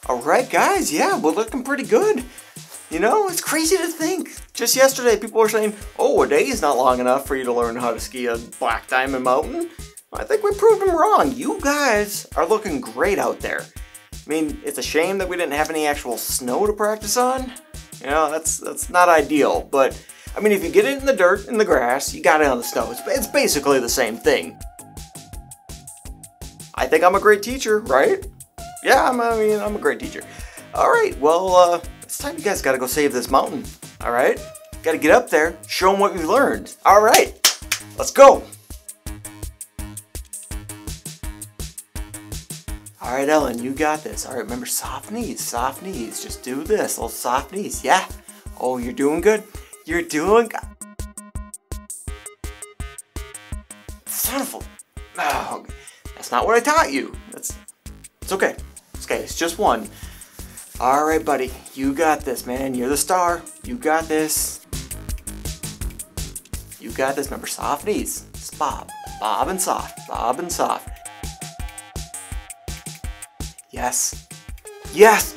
Alright guys, yeah, we're looking pretty good. You know, it's crazy to think. Just yesterday people were saying, oh, a day is not long enough for you to learn how to ski a Black Diamond Mountain. I think we proved them wrong. You guys are looking great out there. I mean, it's a shame that we didn't have any actual snow to practice on. You know, that's not ideal, but I mean, if you get it in the dirt, in the grass, you got it on the snow. It's basically the same thing. I think I'm a great teacher, right? Yeah, I'm a great teacher. All right, well, it's time you guys gotta go save this mountain. All right, gotta get up there, show them what we learned. All right, let's go. All right, Ellen, you got this. All right, remember soft knees, soft knees. Just do this, little soft knees. Yeah. Oh, you're doing good. You're doing good. Son of a... Oh, that's not what I taught you. It's okay. It's okay, it's just one. All right, buddy, you got this, man. You're the star. You got this. You got this. Remember, soft knees. Just bob. Bob and soft. Bob and soft. Yes. Yes!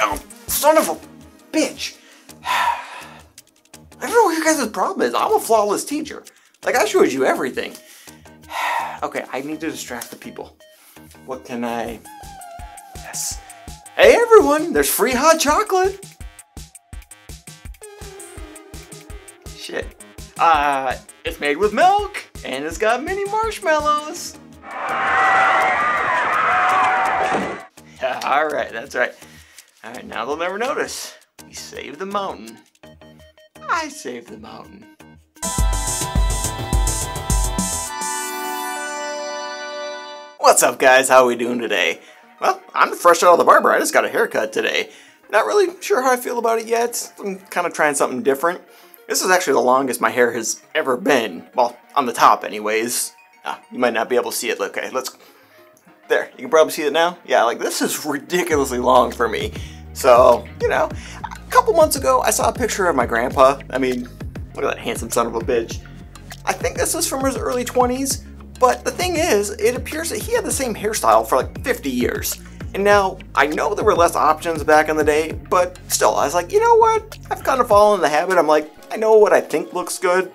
Oh, son of a bitch! I don't know what your guys' problem is. I'm a flawless teacher. Like, I showed you everything. Okay, I need to distract the people. What can I... Yes. Hey everyone, there's free hot chocolate! Shit. It's made with milk, and it's got mini marshmallows. Yeah, alright, that's right. Alright, now they'll never notice. We saved the mountain. I saved the mountain. What's up guys, how are we doing today? Well, I'm fresh out of the barber, I just got a haircut today. Not really sure how I feel about it yet. I'm kind of trying something different. This is actually the longest my hair has ever been. Well, on the top anyways. You might not be able to see it. Okay, let's... There, you can probably see it now. Yeah, like this is ridiculously long for me. So, you know, a couple months ago I saw a picture of my grandpa. I mean, look at that handsome son of a bitch. I think this is from his early 20s. But the thing is, it appears that he had the same hairstyle for like 50 years. And now, I know there were less options back in the day, but still, I was like, you know what? I've kind of fallen in the habit. I'm like, I know what I think looks good.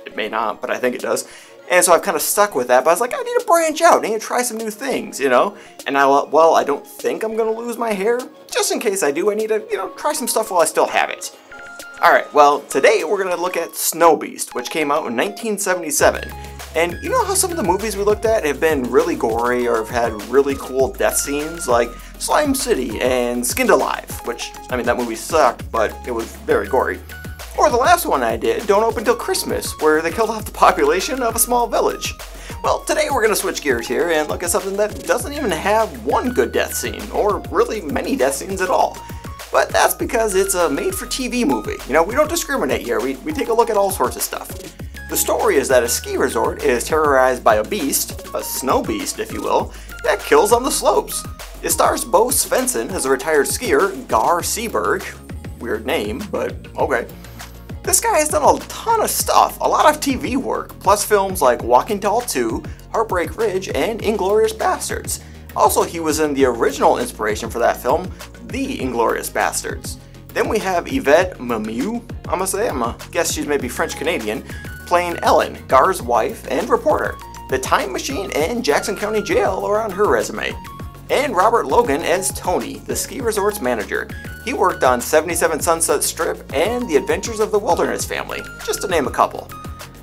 It may not, but I think it does. And so I've kind of stuck with that, but I was like, I need to branch out. I need to try some new things, you know? And now, well, I don't think I'm going to lose my hair. Just in case I do, I need to, you know, try some stuff while I still have it. Alright, well, today we're going to look at Snowbeast, which came out in 1977. And you know how some of the movies we looked at have been really gory or have had really cool death scenes, like Slime City and Skinned Alive, which, I mean, that movie sucked, but it was very gory. Or the last one I did, Don't Open Till Christmas, where they killed off the population of a small village. Well, today we're going to switch gears here and look at something that doesn't even have one good death scene, or really many death scenes at all. But that's because it's a made-for-TV movie. You know, we don't discriminate here, we take a look at all sorts of stuff. The story is that a ski resort is terrorized by a beast, a snow beast if you will, that kills on the slopes. It stars Bo Svensson as a retired skier, Gar Seberg. Weird name, but okay. This guy has done a ton of stuff, a lot of TV work, plus films like Walking Tall 2, Heartbreak Ridge, and Inglourious Basterds. Also, he was in the original inspiration for that film, The Inglourious Basterds. Then we have Yvette Mimieux, I'm gonna guess she's maybe French-Canadian, playing Ellen, Gar's wife and reporter. The Time Machine and Jackson County Jail are on her resume. And Robert Logan as Tony, the ski resort's manager. He worked on 77 Sunset Strip and The Adventures of the Wilderness Family, just to name a couple.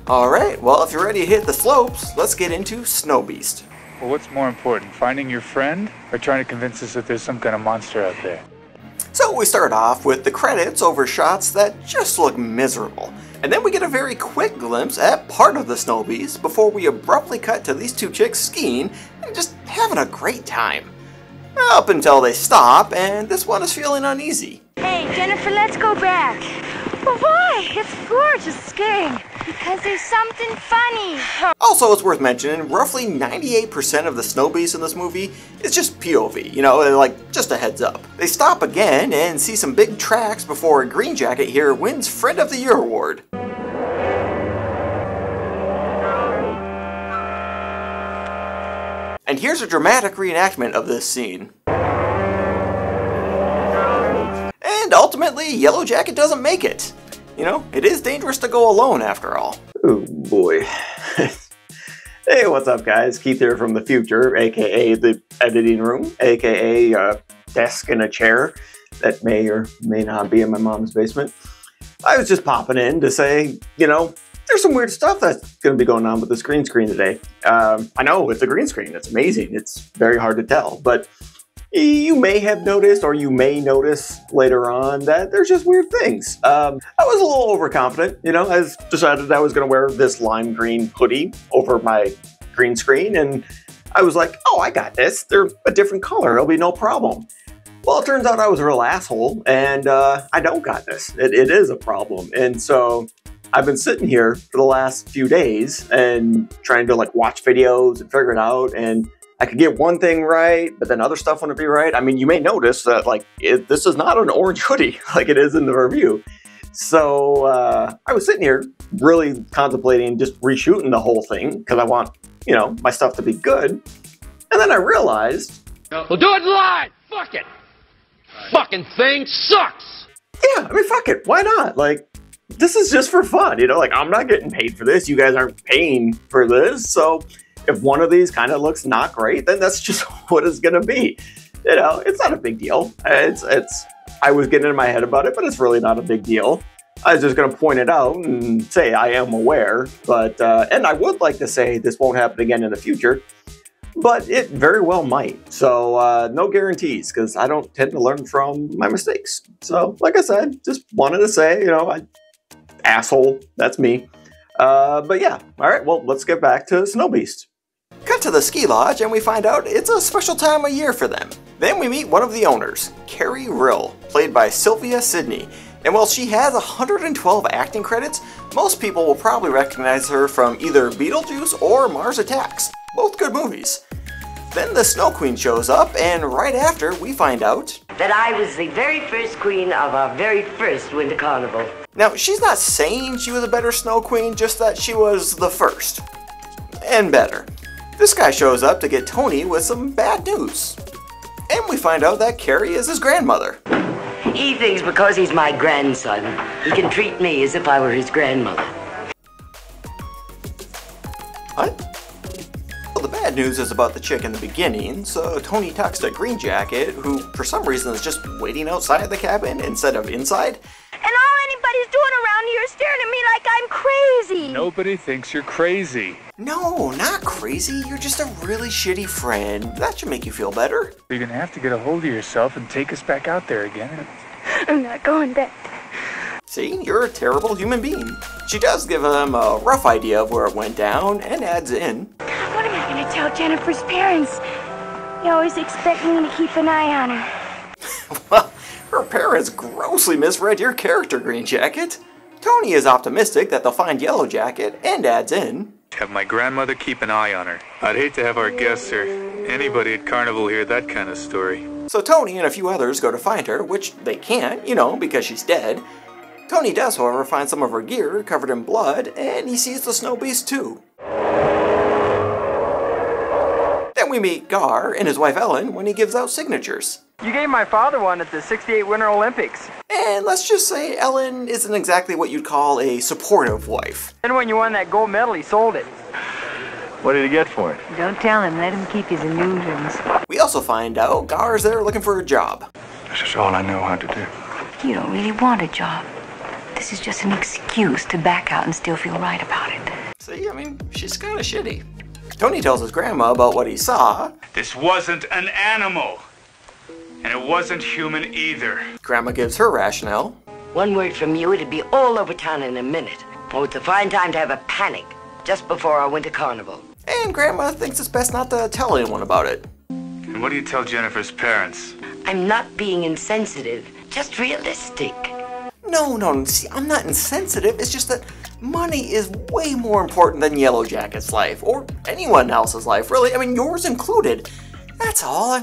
Alright, well if you're ready to hit the slopes, let's get into Snowbeast. Well, what's more important, finding your friend or trying to convince us that there's some kind of monster out there? So we start off with the credits over shots that just look miserable. And then we get a very quick glimpse at part of the Snowbeast before we abruptly cut to these two chicks skiing and just having a great time. Up until they stop, and this one is feeling uneasy. Hey, Jennifer, let's go back. But why? It's gorgeous skiing. Because there's something funny. Also, it's worth mentioning, roughly 98% of the Snowbeast in this movie is just POV, you know, like, just a heads up. They stop again and see some big tracks before a green jacket here wins Friend of the Year award. And here's a dramatic reenactment of this scene. And ultimately, Yellow Jacket doesn't make it. You know, it is dangerous to go alone after all. Oh boy. Hey, what's up guys? Keith here from the future, aka the editing room, aka a desk and a chair that may or may not be in my mom's basement. I was just popping in to say, you know, there's some weird stuff that's going to be going on with this green screen today. I know it's a green screen. It's amazing. It's very hard to tell, but you may have noticed, or you may notice later on, that there's just weird things. I was a little overconfident, you know. I decided I was going to wear this lime green hoodie over my green screen, and I was like, oh, I got this. They're a different color. It'll be no problem. Well, it turns out I was a real asshole, and I don't got this. It is a problem, and so I've been sitting here for the last few days and trying to like watch videos and figure it out, and I could get one thing right, but then other stuff wouldn't be right. I mean, you may notice that like this is not an orange hoodie like it is in the review. So I was sitting here really contemplating just reshooting the whole thing because I want, you know, my stuff to be good. And then I realized, we'll do it live. Fuck it. Fucking thing sucks. Yeah, I mean, fuck it. Why not? Like, this is just for fun, you know? Like, I'm not getting paid for this. You guys aren't paying for this. So if one of these kind of looks not great, then that's just what it's gonna be. You know, it's not a big deal. I was getting in my head about it, but it's really not a big deal. I was just gonna point it out and say I am aware, but and I would like to say this won't happen again in the future, but it very well might. So no guarantees, because I don't tend to learn from my mistakes. So like I said, just wanted to say, you know, asshole, that's me. But yeah, all right, well, let's get back to Snowbeast. Cut to the ski lodge and we find out it's a special time of year for them. Then we meet one of the owners, Carrie Rill, played by Sylvia Sidney. And while she has 112 acting credits, most people will probably recognize her from either Beetlejuice or Mars Attacks. Both good movies. Then the Snow Queen shows up, and right after we find out that I was the very first queen of our very first Winter Carnival. Now, she's not saying she was a better Snow Queen, just that she was the first. And better. This guy shows up to get Tony with some bad news. And we find out that Carrie is his grandmother. He thinks because he's my grandson, he can treat me as if I were his grandmother. What? Well, the bad news is about the chick in the beginning, so Tony talks to Green Jacket, who for some reason is just waiting outside the cabin instead of inside. And all anybody's doing around here is staring at me like I'm crazy. Nobody thinks you're crazy. No, not crazy. You're just a really shitty friend. That should make you feel better. You're gonna have to get a hold of yourself and take us back out there again. I'm not going back. See, you're a terrible human being. She does give him a rough idea of where it went down and adds in. What am I going to tell Jennifer's parents? They always expect me to keep an eye on her. Well, her parents grossly misread your character, Green Jacket. Tony is optimistic that they'll find Yellow Jacket and adds in, Have my grandmother keep an eye on her. I'd hate to have our guests or anybody at Carnival hear that kind of story. So Tony and a few others go to find her, which they can't, you know, because she's dead. Tony does, however, find some of her gear covered in blood, and he sees the Snowbeast too. Then we meet Gar and his wife Ellen when he gives out signatures. You gave my father one at the '68 Winter Olympics. And let's just say Ellen isn't exactly what you'd call a supportive wife. Then when you won that gold medal, he sold it. What did he get for it? Don't tell him. Let him keep his illusions. We also find out Gar's there looking for a job. This is all I know how to do. You don't really want a job. This is just an excuse to back out and still feel right about it. See, I mean, she's kind of shitty. Tony tells his grandma about what he saw. This wasn't an animal. And it wasn't human either. Grandma gives her rationale. One word from you, it'd be all over town in a minute. Oh, it's a fine time to have a panic just before our Winter Carnival. And Grandma thinks it's best not to tell anyone about it. And what do you tell Jennifer's parents? I'm not being insensitive, just realistic. No, see, I'm not insensitive. It's just that money is way more important than Yellow Jacket's life, or anyone else's life, really. I mean, yours included. That's all.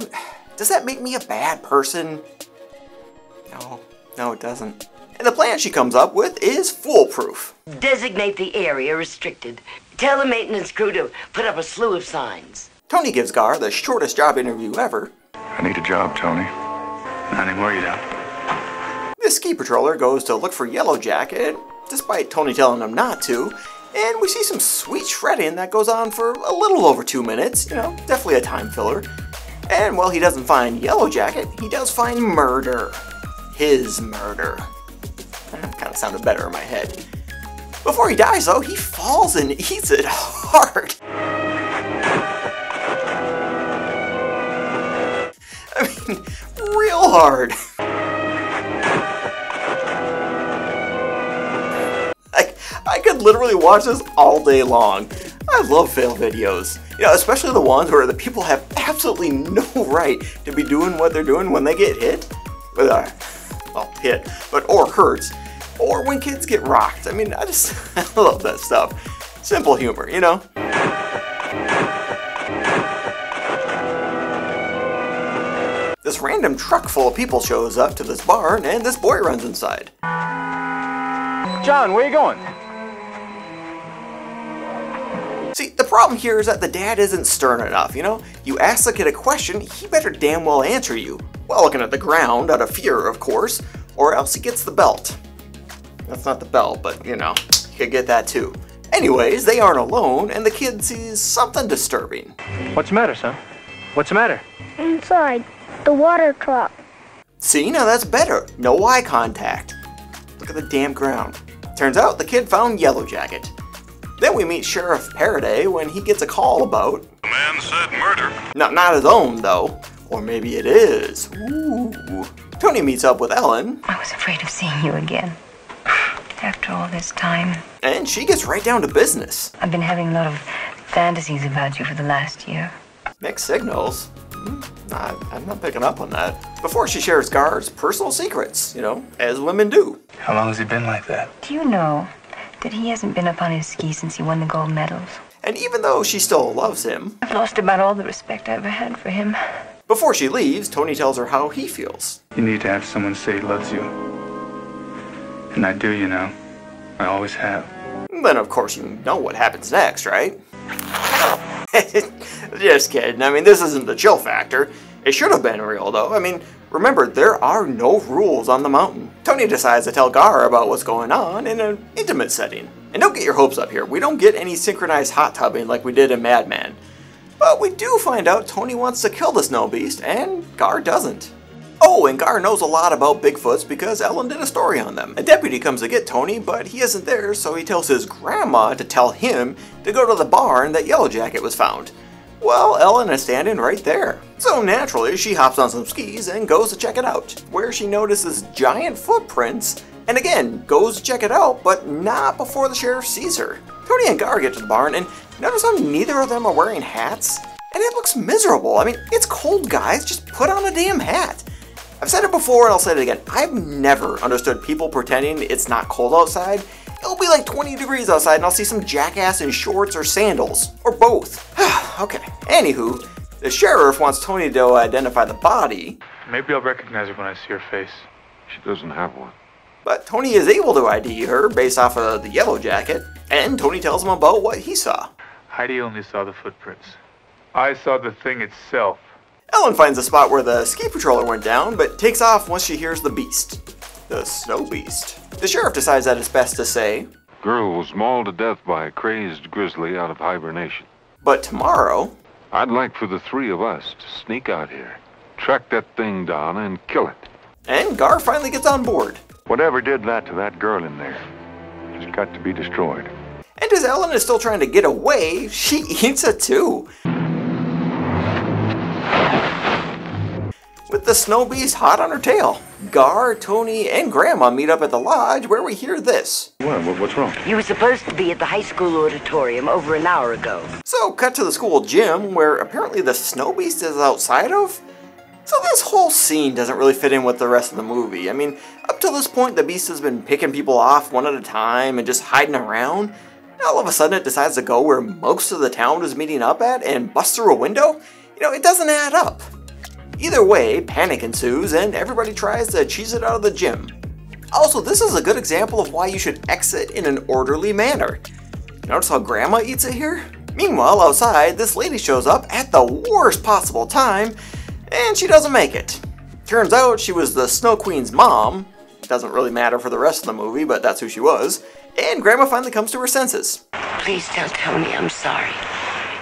Does that make me a bad person? No, it doesn't. And the plan she comes up with is foolproof. Designate the area restricted. Tell the maintenance crew to put up a slew of signs. Tony gives Gar the shortest job interview ever. I need a job, Tony. Not anymore, you don't. This ski patroller goes to look for Yellow Jacket, despite Tony telling him not to, and we see some sweet shredding that goes on for a little over 2 minutes, you know, definitely a time filler. And while he doesn't find Yellow Jacket, he does find murder. His murder. That kind of sounded better in my head. Before he dies though, he falls and eats it hard. I mean, real hard. I could literally watch this all day long. I love fail videos. You know, especially the ones where the people have absolutely no right to be doing what they're doing when they get hit. Well, hit, or hurts. Or when kids get rocked. I mean, I love that stuff. Simple humor, you know? This random truck full of people shows up to this barn, and this boy runs inside. John, where you going? See, the problem here is that the dad isn't stern enough, you know? You ask the kid a question, he better damn well answer you. While looking at the ground, out of fear, of course, or else he gets the belt. That's not the belt, but, you know, you could get that too. Anyways, they aren't alone, and the kid sees something disturbing. What's the matter, son? What's the matter? Inside, the water truck. See, now that's better. No eye contact. Look at the damn ground. Turns out the kid found Yellow Jacket. Then we meet Sheriff Paraday when he gets a call about... The man said murder. Not his own, though. Or maybe it is. Ooh. Tony meets up with Ellen. I was afraid of seeing you again. After all this time. And she gets right down to business. I've been having a lot of fantasies about you for the last year. Mixed signals. I'm not picking up on that. Before she shares Gar's personal secrets, you know, as women do. How long has he been like that? Do you know that he hasn't been up on his skis since he won the gold medals? And even though she still loves him... I've lost about all the respect I ever had for him. Before she leaves, Tony tells her how he feels. You need to have someone say he loves you. And I do, you know. I always have. Then, of course, you know what happens next, right? Just kidding. I mean, this isn't the chill factor. It should have been real, though. I mean, remember, there are no rules on the mountain. Tony decides to tell Gar about what's going on in an intimate setting. And don't get your hopes up here. We don't get any synchronized hot tubbing like we did in Mad Men. But we do find out Tony wants to kill the Snowbeast, and Gar doesn't. Oh, and Gar knows a lot about Bigfoots because Ellen did a story on them. A deputy comes to get Tony, but he isn't there, so he tells his grandma to tell him to go to the barn that Yellow Jacket was found. Well, Ellen is standing right there. So naturally, she hops on some skis and goes to check it out, where she notices giant footprints, and again, goes to check it out, but not before the sheriff sees her. Tony and Gar get to the barn, and notice how neither of them are wearing hats? And it looks miserable. I mean, it's cold, guys. Just put on a damn hat. I've said it before and I'll say it again. I've never understood people pretending it's not cold outside. It'll be like 20 degrees outside and I'll see some jackass in shorts or sandals. Or both. Okay. Anywho, the sheriff wants Tony to identify the body. Maybe I'll recognize her when I see her face. She doesn't have one. But Tony is able to ID her based off of the Yellow Jacket. And Tony tells him about what he saw. Heidi only saw the footprints. I saw the thing itself. Ellen finds the spot where the ski patroller went down, but takes off once she hears the beast. The Snowbeast. The sheriff decides that it's best to say, Girl was mauled to death by a crazed grizzly out of hibernation. But tomorrow... I'd like for the three of us to sneak out here, track that thing down and kill it. And Gar finally gets on board. Whatever did that to that girl in there, it's got to be destroyed. And as Ellen is still trying to get away, she eats it too. With the Snowbeast hot on her tail. Gar, Tony, and Grandma meet up at the lodge where we hear this. What's wrong? You were supposed to be at the high school auditorium over an hour ago. So cut to the school gym where apparently the Snowbeast is outside of? So this whole scene doesn't really fit in with the rest of the movie. I mean, up till this point the beast has been picking people off one at a time and just hiding around. And all of a sudden it decides to go where most of the town is meeting up at and bust through a window? You know, it doesn't add up. Either way, panic ensues and everybody tries to cheese it out of the gym. Also, this is a good example of why you should exit in an orderly manner. Notice how Grandma eats it here? Meanwhile, outside, this lady shows up at the worst possible time, and she doesn't make it. Turns out she was the Snow Queen's mom. Doesn't really matter for the rest of the movie, but that's who she was. And Grandma finally comes to her senses. Please tell Tony I'm sorry.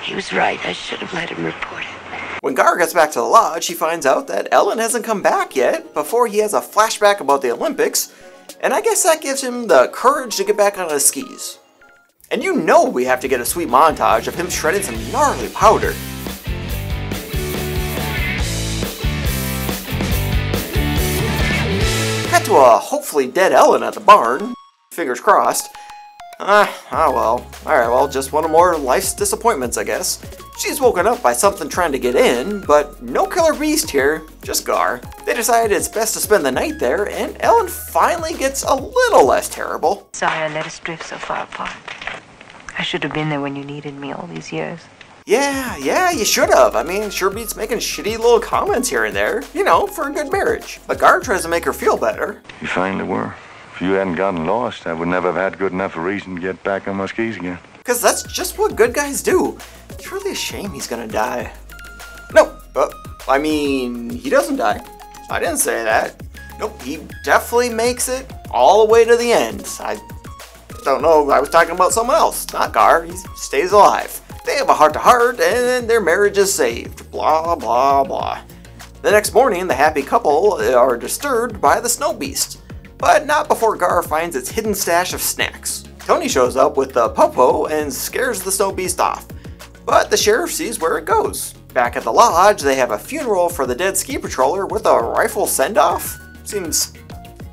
He was right. I should have let him report it. When Gar gets back to the lodge, she finds out that Ellen hasn't come back yet before he has a flashback about the Olympics, and I guess that gives him the courage to get back on his skis. And you know we have to get a sweet montage of him shredding some gnarly powder. Cut to a hopefully dead Ellen at the barn. Fingers crossed. Well. Alright, well, just one of more life's disappointments, I guess. She's woken up by something trying to get in, but no killer beast here, just Gar. They decide it's best to spend the night there, and Ellen finally gets a little less terrible. Sorry I let us drift so far apart. I should have been there when you needed me all these years. Yeah, you should have. I mean, sure beats making shitty little comments here and there, you know, for a good marriage. But Gar tries to make her feel better. You finally were. If you hadn't gotten lost, I would never have had good enough a reason to get back on my skis again. Because that's just what good guys do. It's really a shame he's gonna die. No, I mean, he doesn't die. I didn't say that. Nope, he definitely makes it all the way to the end. I don't know, I was talking about someone else, not Gar. He stays alive. They have a heart-to-heart, and their marriage is saved. Blah, blah, blah. The next morning, the happy couple are disturbed by the Snowbeast. But not before Gar finds its hidden stash of snacks. Tony shows up with the popo and scares the Snowbeast off. But the sheriff sees where it goes. Back at the lodge, they have a funeral for the dead ski patroller with a rifle send-off. Seems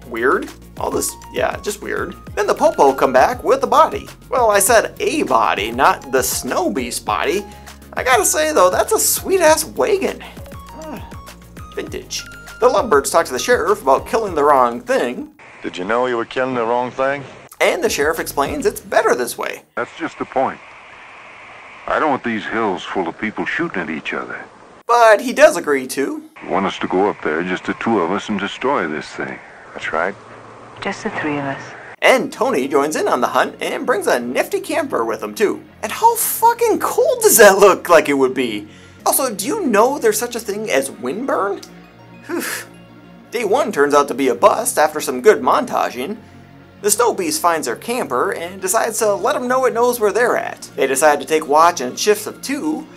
weird. All this, yeah, just weird. Then the popo come back with a body. Well, I said a body, not the Snowbeast body. I gotta say though, that's a sweet-ass wagon. Vintage. The lovebirds talk to the sheriff about killing the wrong thing. Did you know you were killing the wrong thing? And the sheriff explains it's better this way. That's just the point. I don't want these hills full of people shooting at each other. But he does agree to. You want us to go up there, just the two of us, and destroy this thing. That's right. Just the three of us. And Tony joins in on the hunt and brings a nifty camper with him too. And how fucking cool does that look like it would be? Also, do you know there's such a thing as windburn? Whew. Day one turns out to be a bust after some good montaging. The Snowbeast finds their camper and decides to let them know it knows where they're at. They decide to take watch in shifts of 2.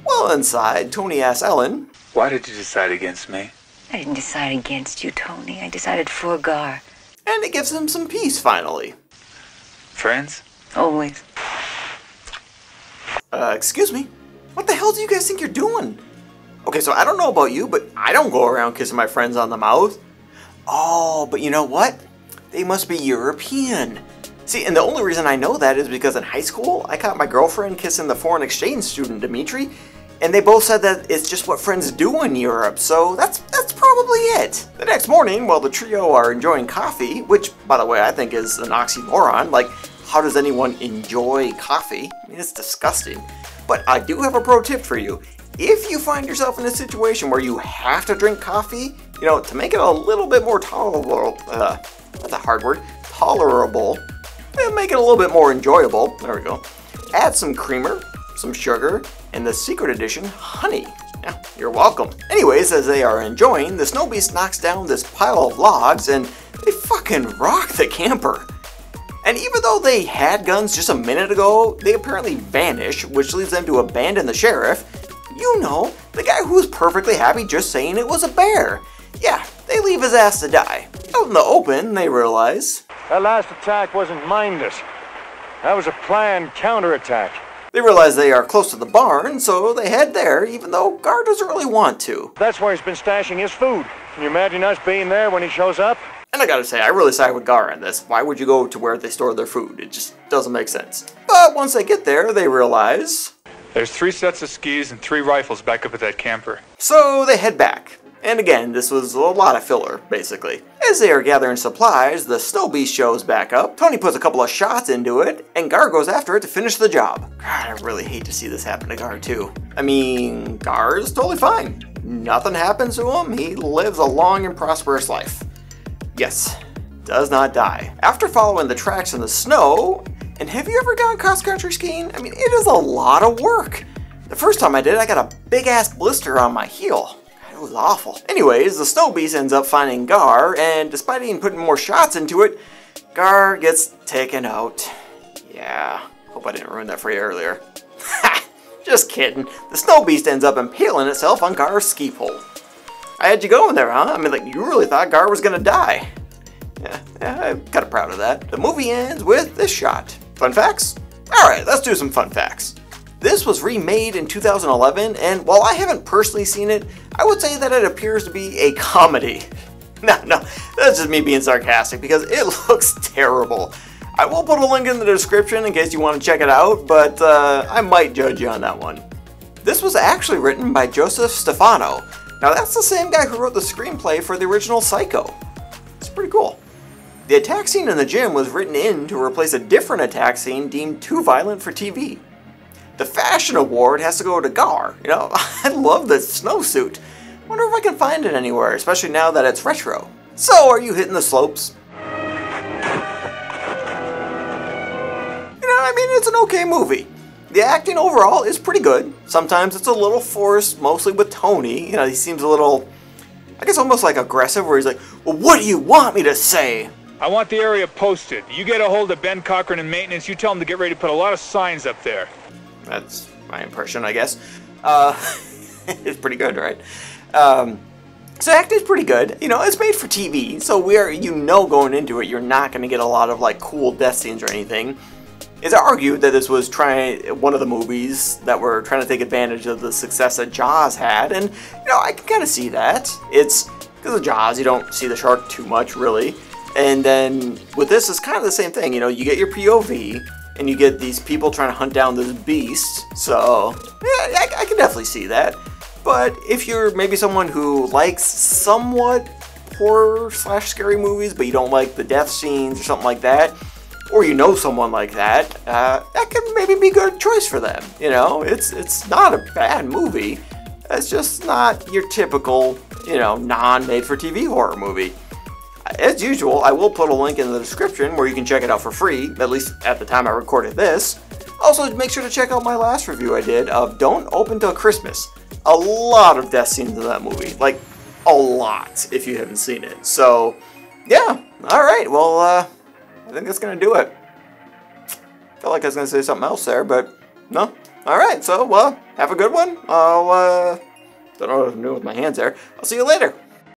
While inside, Tony asks Ellen, Why did you decide against me? I didn't decide against you, Tony. I decided for Gar. and it gives him some peace finally. Friends? Always. Excuse me? What the hell do you guys think you're doing? Okay, so I don't know about you, but I don't go around kissing my friends on the mouth. Oh, but you know what? They must be European. See, and the only reason I know that is because in high school, I caught my girlfriend kissing the foreign exchange student, Dimitri, and they both said that it's just what friends do in Europe, so that's probably it. The next morning, while the trio are enjoying coffee, which, by the way, I think is an oxymoron, like, how does anyone enjoy coffee? I mean, it's disgusting. But I do have a pro tip for you. If you find yourself in a situation where you have to drink coffee, you know, to make it a little bit more tolerable, that's a hard word, tolerable, make it a little bit more enjoyable, there we go. Add some creamer, some sugar, and the secret edition, honey. Yeah, you're welcome. Anyways, as they are enjoying, the Snowbeast knocks down this pile of logs and they fucking rock the camper. And even though they had guns just a minute ago, they apparently vanish, which leads them to abandon the sheriff. You know, the guy who was perfectly happy just saying it was a bear. Yeah, they leave his ass to die. Out in the open, they realize That last attack wasn't mindless. That was a planned counterattack. They realize they are close to the barn, so they head there, even though Gar doesn't really want to. That's where he's been stashing his food. Can you imagine us being there when he shows up? And I gotta say, I really side with Gar on this. Why would you go to where they store their food? It just doesn't make sense. But once they get there, they realize There's 3 sets of skis and 3 rifles back up at that camper. So they head back. And again, this was a lot of filler, basically. As they are gathering supplies, the Snowbeast shows back up, Tony puts a couple of shots into it, and Gar goes after it to finish the job. God, I really hate to see this happen to Gar too. I mean, Gar is totally fine. Nothing happens to him, he lives a long and prosperous life. Yes, does not die. After following the tracks in the snow, And have you ever gone cross-country skiing? I mean, it is a lot of work. The first time I did, I got a big-ass blister on my heel. It was awful. Anyways, the Snowbeast ends up finding Gar, and despite even putting more shots into it, Gar gets taken out. Yeah, hope I didn't ruin that for you earlier. Ha! Just kidding. The Snowbeast ends up impaling itself on Gar's ski pole. I had you going there, huh? I mean, like, you really thought Gar was gonna die. Yeah, I'm kind of proud of that. The movie ends with this shot. Fun facts? Alright, let's do some fun facts. This was remade in 2011, and while I haven't personally seen it, I would say that it appears to be a comedy. No, that's just me being sarcastic, because it looks terrible. I will put a link in the description in case you want to check it out, but I might judge you on that one. This was actually written by Joseph Stefano. Now that's the same guy who wrote the screenplay for the original Psycho. It's pretty cool. The attack scene in the gym was written in to replace a different attack scene deemed too violent for TV. The fashion award has to go to Gar. You know, I love this snowsuit. Wonder if I can find it anywhere, especially now that it's retro. So, are you hitting the slopes? You know, I mean, it's an okay movie. The acting overall is pretty good. Sometimes it's a little forced, mostly with Tony. You know, he seems a little, I guess almost like aggressive, where he's like, well, what do you want me to say? I want the area posted. You get a hold of Ben Cochran in maintenance, you tell him to get ready to put a lot of signs up there. That's my impression, I guess. It's pretty good, right? So acting's pretty good. You know, it's made for TV, so going into it, you're not going to get a lot of like cool death scenes or anything. It's argued that this was one of the movies that were trying to take advantage of the success that Jaws had, and you know, I can kind of see that. It's because of Jaws, you don't see the shark too much, really. And then with this, it's kind of the same thing. You know, you get your POV, and you get these people trying to hunt down this beast. So, yeah, I can definitely see that. But if you're maybe someone who likes somewhat horror/scary movies, but you don't like the death scenes or something like that, or you know someone like that, that could maybe be a good choice for them. You know, it's not a bad movie. It's just not your typical, you know, non-made-for-TV horror movie. As usual, I will put a link in the description where you can check it out for free, at least at the time I recorded this. Also, make sure to check out my last review I did of Don't Open Till Christmas. A lot of death scenes in that movie. Like, a lot, if you haven't seen it. So, yeah. Alright, well, I think that's going to do it. Felt like I was going to say something else there, but no. Alright, so, well, have a good one. Don't know what I'm doing with my hands there. I'll see you later.